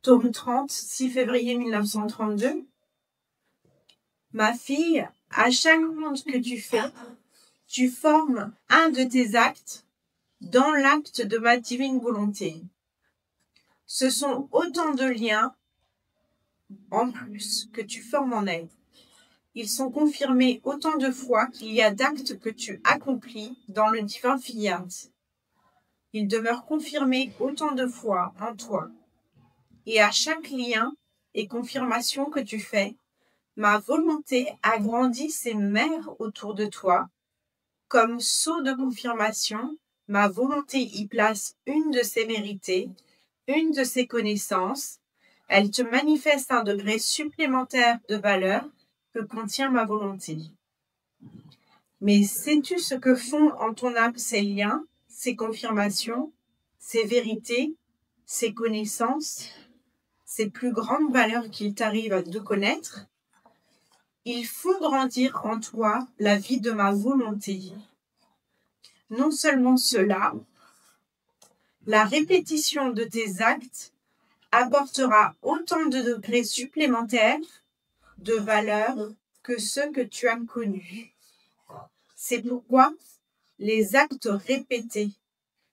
Tome 30, 6 février 1932. Ma fille, à chaque monde que tu fais, tu formes un de tes actes dans l'acte de ma divine volonté. Ce sont autant de liens en plus que tu formes en elle. Ils sont confirmés autant de fois qu'il y a d'actes que tu accomplis dans le divin Fiat. Ils demeurent confirmés autant de fois en toi. Et à chaque lien et confirmation que tu fais, ma volonté agrandit ses mers autour de toi. Comme sceau de confirmation, ma volonté y place une de ses vérités, une de ses connaissances. Elle te manifeste un degré supplémentaire de valeur que contient ma volonté. Mais sais-tu ce que font en ton âme ces liens, ces confirmations, ces vérités, ces connaissances, ces plus grandes valeurs qu'il t'arrive de connaître? Ils font grandir en toi la vie de ma volonté. Non seulement cela, la répétition de tes actes apportera autant de degrés supplémentaires de valeur que ceux que tu as connus. C'est pourquoi les actes répétés,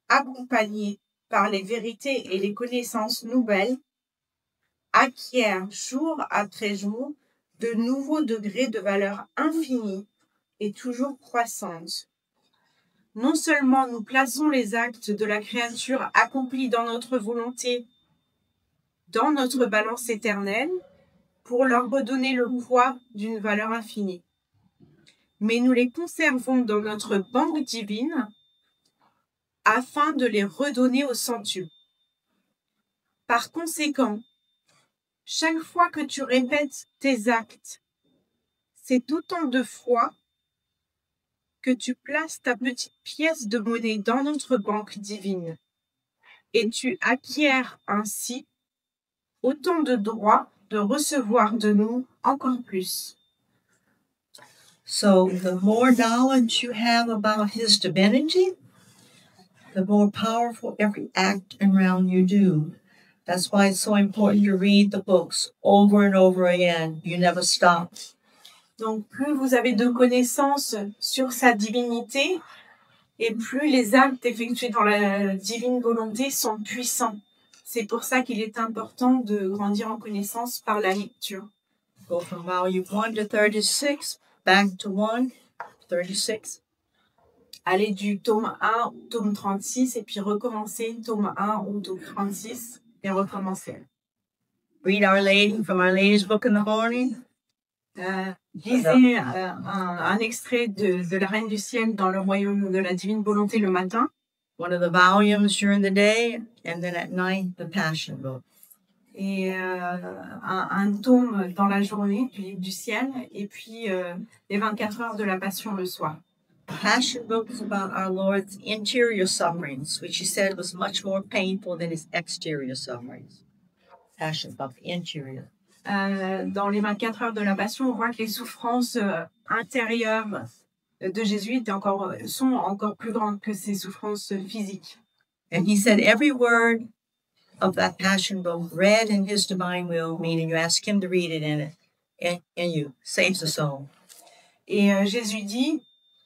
accompagnés par les vérités et les connaissances nouvelles, acquièrent jour après jour de nouveaux degrés de valeur infinie et toujours croissante. Non seulement nous plaçons les actes de la créature accomplis dans notre volonté dans notre balance éternelle pour leur redonner le poids d'une valeur infinie, mais nous les conservons dans notre banque divine afin de les redonner au centuple. Par conséquent, chaque fois que tu répètes tes actes, c'est autant de fois que tu places ta petite pièce de monnaie dans notre banque divine et tu acquiers ainsi autant de droits de recevoir de nous encore plus. So the more knowledge you have about his divinity, the more powerful every act and round you do. That's why it's so important to read the books over and over again. You never stop. Donc, plus vous avez de connaissances sur sa divinité, et plus les actes effectués dans la divine volonté sont puissants. C'est pour ça qu'il est important de grandir en connaissance par la lecture. Go from volume 1 to 36, back to 1, 36. Aller du tome 1 au tome 36 et puis recommencer tome 1 au tome 36 et recommencer. Read Our Lady from Our Lady's Book in the morning. Lisez un extrait de La Reine du Ciel dans le royaume de la divine volonté le matin. One of the volumes during the day, and then at night, the Passion Book. Et un tome dans la journée du livre du ciel, et puis les 24 heures de la Passion le soir. The Passion Book is about our Lord's interior sufferings, which he said was much more painful than his exterior sufferings. Passion Book, interior. Dans les 24 heures de la Passion, on voit que les souffrances intérieures de Jésus sont encore plus grandes que ses souffrances physiques. And he said every word of that Passion Book read in his divine will, meaning you ask him to read it in you, saves the soul. Et Jésus dit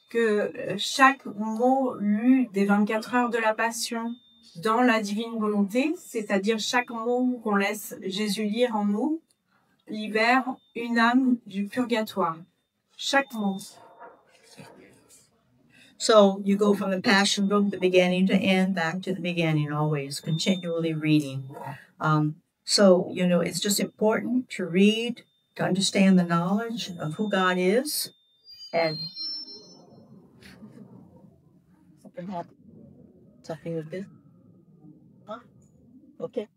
que chaque mot lu des 24 heures de la Passion dans la divine volonté, c'est-à-dire chaque mot qu'on laisse Jésus lire en nous, libère une âme du purgatoire. Chaque mot. So you go from the Passion Book, the beginning to end, back to the beginning, always, continually reading. So, it's just important to read to understand the knowledge of who God is, and something happened. Something with this. Huh? Okay.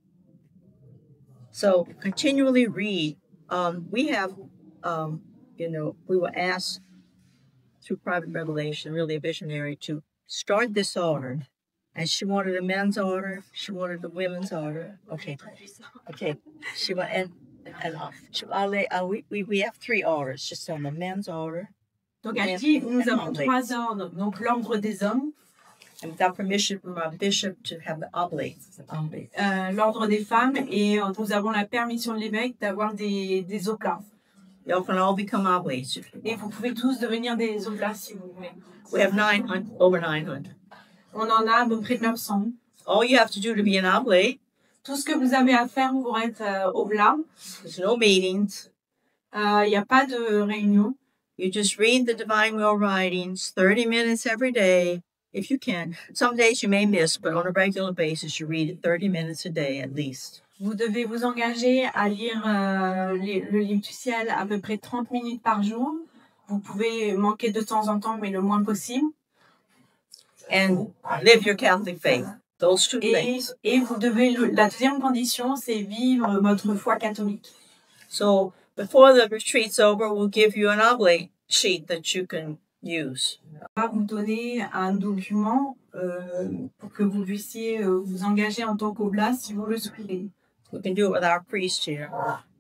So continually read. We have, we were asked through private revelation, really a visionary, to start this order. And she wanted a men's order. She wanted the women's order. Okay. She wa- and we have 3 orders, just on the men's order. Donc elle dit, nous avons 3 ordres. Donc l'ordre des hommes. And without permission from our bishop to have the oblates. L'ordre des femmes, et nous avons la permission de l'évêque d'avoir des oblats. You can all become oblates. Et vous pouvez tous devenir des oblats si vous voulez. We have over 900. On en a à peu près 900. All you have to do to be an oblate. Tout ce que vous avez à faire pour être oblat. There's no meetings. Il n'y a pas de réunion. You just read the Divine Will writings 30 minutes every day, if you can. Some days you may miss, but on a regular basis, you read it 30 minutes a day at least. Vous devez vous engager à lire le livre du ciel à peu près 30 minutes par jour. Vous pouvez manquer de temps en temps, mais le moins possible. And live your Catholic faith. Those 2 things. Et vous devez, la deuxième condition, c'est vivre votre foi catholique. So before the retreat's over, we'll give you an oblate sheet that you can use. On va vous donner un document pour que vous puissiez vous engager en tant qu'oblat si vous le souhaitez. We can do it with our priest here.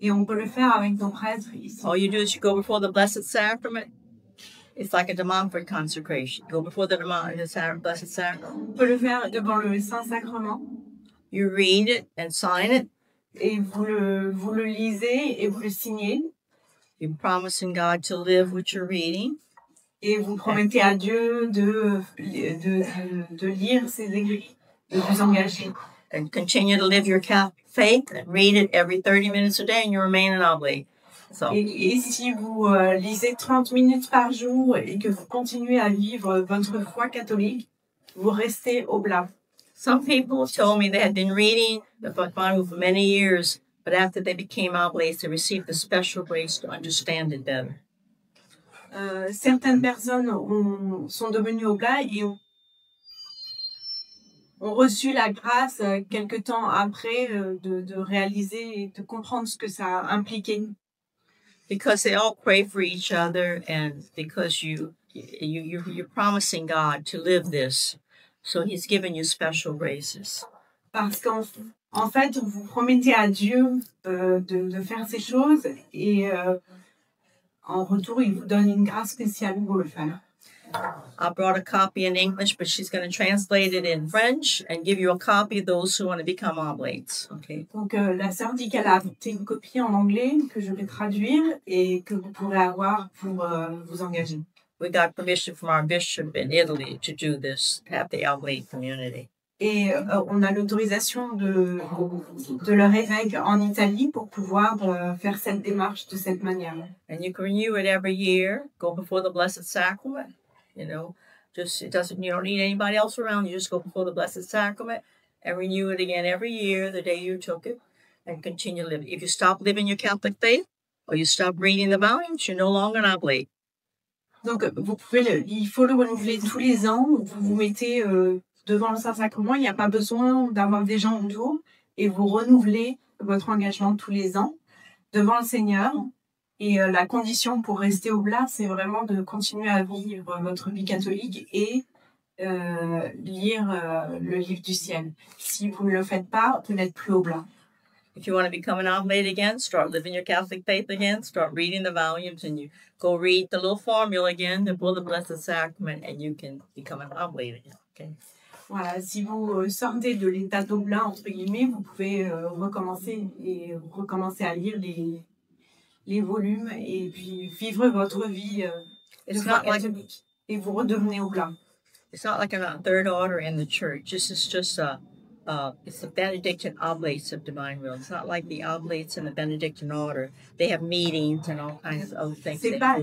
Et on peut le faire avec nos prêtres ici. All you do is you go before the Blessed Sacrament. It's like a de Montfort consecration. Go before the Blessed Sacrament. On peut le faire devant le Saint-Sacrement. You read it and sign it. Et vous le lisez et vous le signez. You're promising God to live what you're reading. Et vous promettez à Dieu de lire ces écrits, de vous engager. And continue to live your Catholic faith and read it every 30 minutes a day and you remain an oblate. So. Et si vous lisez 30 minutes par jour et que vous continuez à vivre votre foi catholique, vous restez oblat. Some people told me they had been reading the Bible for many years, but after they became oblates, they received a special grace to understand it better. Certaines personnes sont devenues oblats et ont reçu la grâce quelque temps après de réaliser et de comprendre ce que ça impliquait. Because they all pray for each other, and because you're promising God to live this, so He's given you special graces. Parce qu'en fait, vous promettez à Dieu de faire ces choses et en retour, il vous donne une grâce spéciale pour le faire. I brought a copy in English, but she's going to translate it in French and give you a copy of those who want to become oblates. Okay. Donc la sœur dit qu'elle a apporté une copie en anglais que je vais traduire et que vous pourrez avoir pour vous engager. We got permission from our bishop in Italy to do this, to have the oblate community. Et on a l'autorisation de leur évêque en Italie pour pouvoir faire cette démarche de cette manière. And you can renew it every year. Go before the Blessed Sacrament. You know, you don't need anybody else around. You just go before the Blessed Sacrament and renew it again every year, the day you took it, and continue living. If you stop living your Catholic faith or you stop reading the volumes, you're no longer an oblate. Donc, il faut le renouveler tous les ans. Vous vous mettez devant le Saint-Sacrement. Il n'y a pas besoin d'avoir des gens autour. Et vous renouvelez votre engagement tous les ans devant le Seigneur. Et la condition pour rester oblat, c'est vraiment de continuer à vivre votre vie catholique et lire le livre du ciel. Si vous ne le faites pas, vous n'êtes plus oblat. If you want to become an oblate again, start living your Catholic faith again, start reading the volumes, and you go read the little formula again before the Blessed Sacrament, and you can become an oblate again. Okay. Voilà, si vous sortez de l'état d'oblat, entre guillemets, vous pouvez recommencer à lire les volumes et puis vivre votre vie de foi catholique. Et vous redevenez oblat. It's not like a third order in the church. This is just it's the Benedictine Oblates of Divine Will. It's not like the Oblates in the Benedictine order. They have meetings and all kinds of other things. C'est pas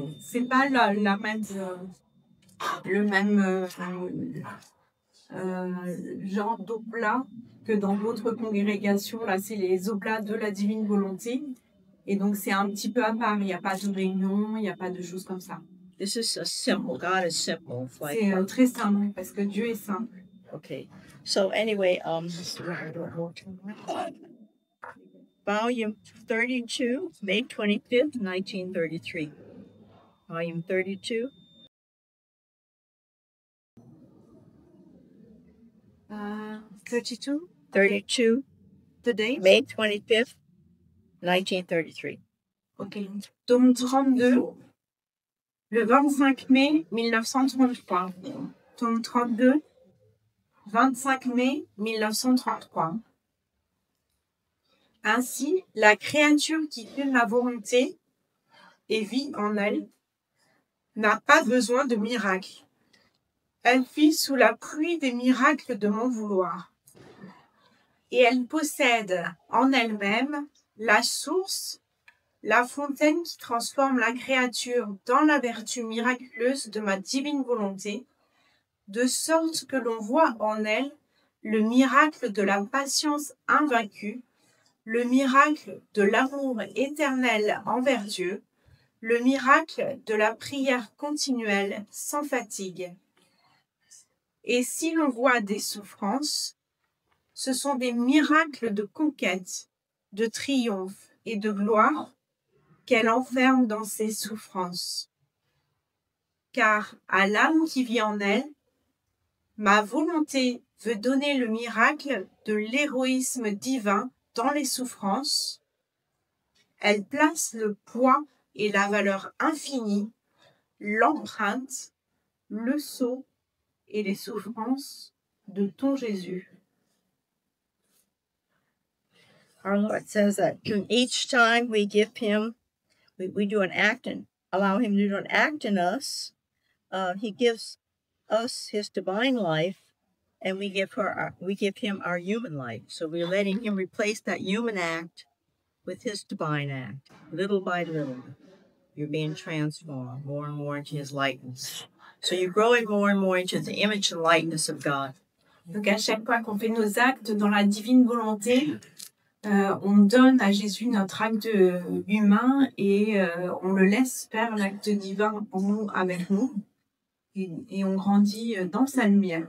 le même genre d'oblat que dans d'autres congrégations. Là, c'est les oblats de la divine volonté. Et donc, c'est un petit peu à part. Il n'y a pas de réunion, il n'y a pas de choses comme ça. This is a simple. God is simple. It's like, C'est très simple parce que Dieu est simple. okay. So anyway, volume 32, May 25th, 1933. Volume 32. 32? 32, The date? May 25th, 1933. Ok. Tome 32, le 25 mai 1933. Tome 32, 25 mai 1933. Ainsi, la créature qui fait ma volonté et vit en elle n'a pas besoin de miracle. Elle vit sous la pluie des miracles de mon vouloir. Et elle possède en elle-même la source, la fontaine qui transforme la créature dans la vertu miraculeuse de ma divine volonté, de sorte que l'on voit en elle le miracle de la patience invaincue, le miracle de l'amour éternel envers Dieu, le miracle de la prière continuelle sans fatigue. Et si l'on voit des souffrances, ce sont des miracles de conquête, de triomphe et de gloire qu'elle enferme dans ses souffrances. Car à l'âme qui vit en elle, ma volonté veut donner le miracle de l'héroïsme divin dans les souffrances. Elle place le poids et la valeur infinie, l'empreinte, le sceau et les souffrances de ton Jésus. Our Lord says that each time we give him, we do an act and allow him to do an act in us, he gives us his divine life, and we give him our human life. So we're letting him replace that human act with his divine act. Little by little, you're being transformed more and more into his likeness. So you're growing more and more into the image and likeness of God. Donc à chaque fois qu'on fait nos actes dans la divine volonté, on donne à Jésus notre acte humain et on le laisse faire l'acte divin en nous, avec nous, et on grandit dans sa lumière.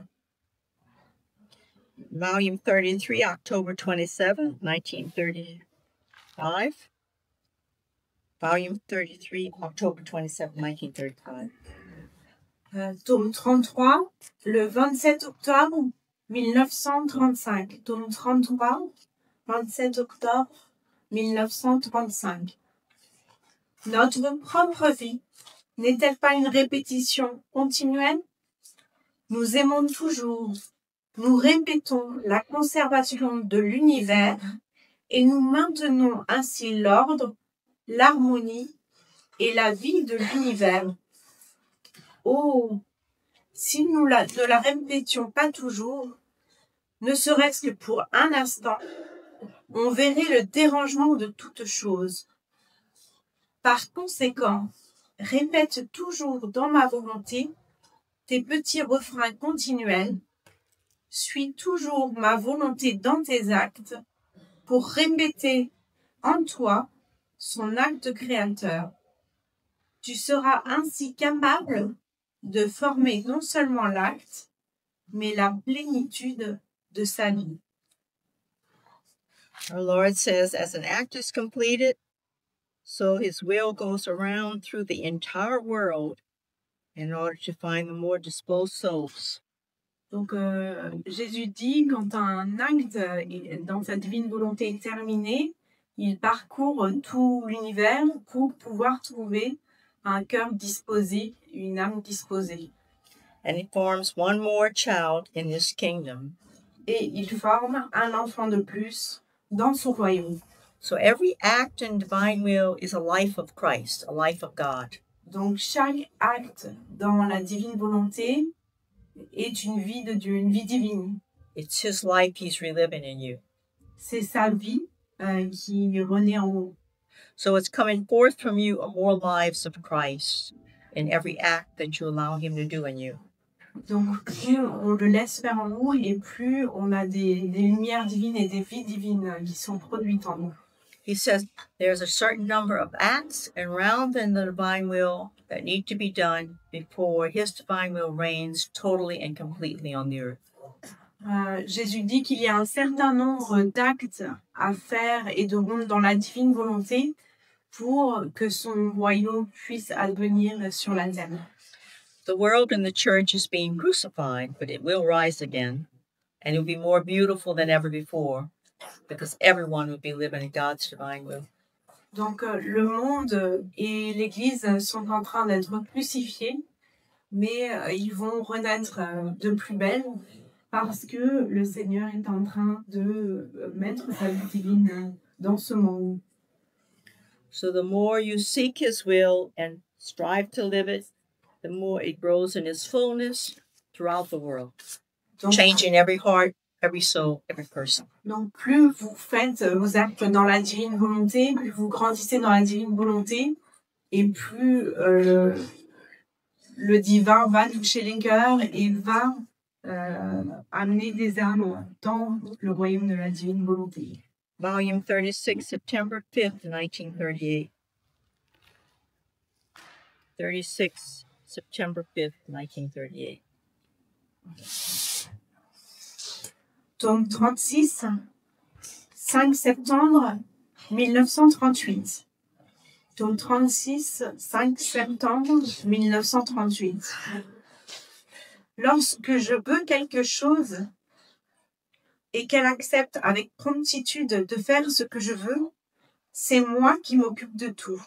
Volume 33, October 27, 1935. Volume 33, October 27, 1935. Tome 33, le 27 octobre 1935. Tome 33, 27 octobre 1935. Notre propre vie n'est-elle pas une répétition continuelle? Nous aimons toujours, nous répétons la conservation de l'univers et nous maintenons ainsi l'ordre, l'harmonie et la vie de l'univers. Oh, si nous ne la répétions pas toujours, ne serait-ce que pour un instant, on verrait le dérangement de toute chose. Par conséquent, répète toujours dans ma volonté tes petits refrains continuels, suis toujours ma volonté dans tes actes pour répéter en toi son acte créateur. Tu seras ainsi capable de former non seulement l'acte, mais la plénitude de sa vie. Our Lord says, as an act is completed, so his will goes around through the entire world in order to find the more disposed souls. Donc, Jésus dit, quand un acte dans sa divine volonté est terminé, il parcourt tout l'univers pour pouvoir trouver un cœur disposé, une âme disposée. And he forms one more child in his kingdom. Et il forme un enfant de plus dans son royaume. So every act in divine will is a life of Christ, a life of God. Donc chaque acte dans la divine volonté est une vie de Dieu, une vie divine. It's his life he's reliving in you. C'est sa vie qui renaît en vous. So it's coming forth from you more lives of Christ in every act that you allow him to do in you. Donc plus on le laisse faire en nous et plus on a des lumières divines et des vies divines qui sont produites en nous. he says there's a certain number of acts around in the divine will that need to be done before his divine will reigns totally and completely on the earth. Jésus dit qu'il y a un certain nombre d'actes à faire et de rendre dans la divine volonté pour que son royaume puisse advenir sur la terre. The world and the church is being crucified, but it will rise again, and it will be more beautiful than ever before, because everyone will be living in God's divine will. Donc le monde et l'Église sont en train d'être crucifiés, mais ils vont renaître de plus belle parce que le Seigneur est en train de mettre sa vie divine dans ce monde. So the more you seek his will and strive to live it, the more it grows in its fullness throughout the world, Donc, changing every heart, every soul, every person. Donc, plus vous faites vos actes dans la divine volonté, plus vous grandissez dans la divine volonté, et plus le divin va toucher les cœurs et va amener des âmes dans le royaume de la divine volonté. Volume 36, September 5th, 1938. 36, September 5th, 1938. Tome 36, 5 septembre 1938. Tome 36, 5 septembre 1938. Lorsque je veux quelque chose et qu'elle accepte avec promptitude de faire ce que je veux, c'est moi qui m'occupe de tout.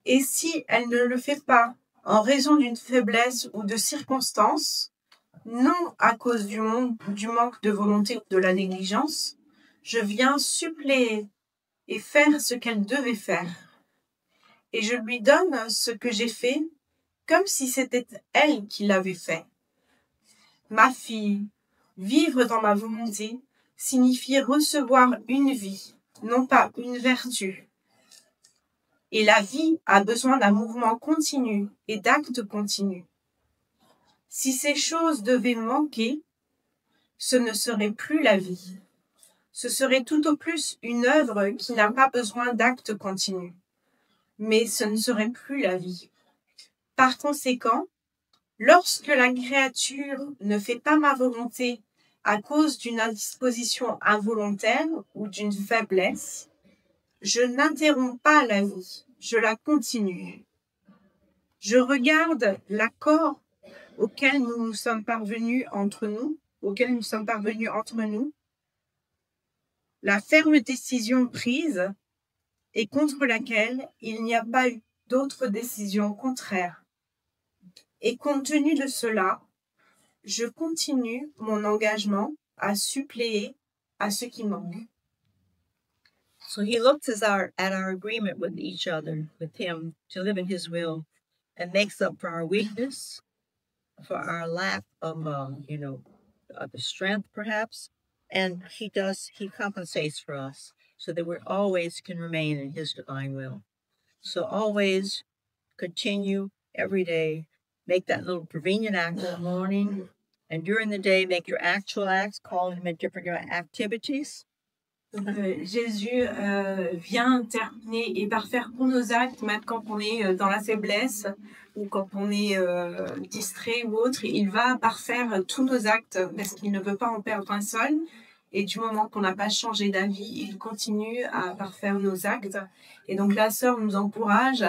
Et si elle ne le fait pas en raison d'une faiblesse ou de circonstances, non à cause du manque de volonté ou de la négligence, je viens suppléer et faire ce qu'elle devait faire. Et je lui donne ce que j'ai fait comme si c'était elle qui l'avait fait. Ma fille, vivre dans ma volonté signifie recevoir une vie, non pas une vertu. Et la vie a besoin d'un mouvement continu et d'actes continus. Si ces choses devaient manquer, ce ne serait plus la vie. Ce serait tout au plus une œuvre qui n'a pas besoin d'actes continus. Mais ce ne serait plus la vie. Par conséquent, lorsque la créature ne fait pas ma volonté à cause d'une indisposition involontaire ou d'une faiblesse, je n'interromps pas la vie, je la continue. Je regarde l'accord auquel nous sommes parvenus entre nous, la ferme décision prise et contre laquelle il n'y a pas eu d'autre décision contraire. Et compte tenu de cela, je continue mon engagement à suppléer à ce qui manque. So he looks at our agreement with each other, with him, to live in his will, and makes up for our weakness, for our lack of, the strength, perhaps. And he compensates for us so that we always can remain in his divine will. So always continue every day, make that little prevenient act in the morning, and during the day, make your actual acts, call him in different activities. Donc, Jésus vient terminer et parfaire tous nos actes, même quand on est dans la faiblesse ou quand on est distrait ou autre. Il va parfaire tous nos actes parce qu'il ne veut pas en perdre un seul. Et du moment qu'on n'a pas changé d'avis, il continue à parfaire nos actes. Et donc la sœur nous encourage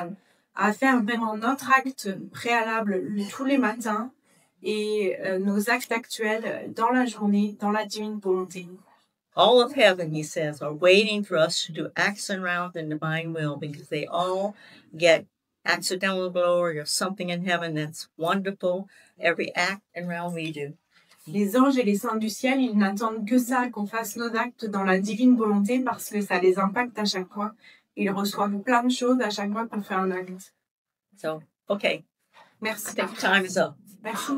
à faire vraiment notre acte préalable tous les matins et nos actes actuels dans la journée, dans la divine volonté. All of heaven, he says, are waiting for us to do acts around the divine will because they all get accidental glory or something in heaven that's wonderful, every act around we do. Les anges et les saints du ciel, ils n'attendent que ça, qu'on fasse nos actes dans la divine volonté parce que ça les impacte à chaque fois. Ils reçoivent plein de choses à chaque fois qu'on fait un acte. So, okay. Merci. I think time is up. Merci.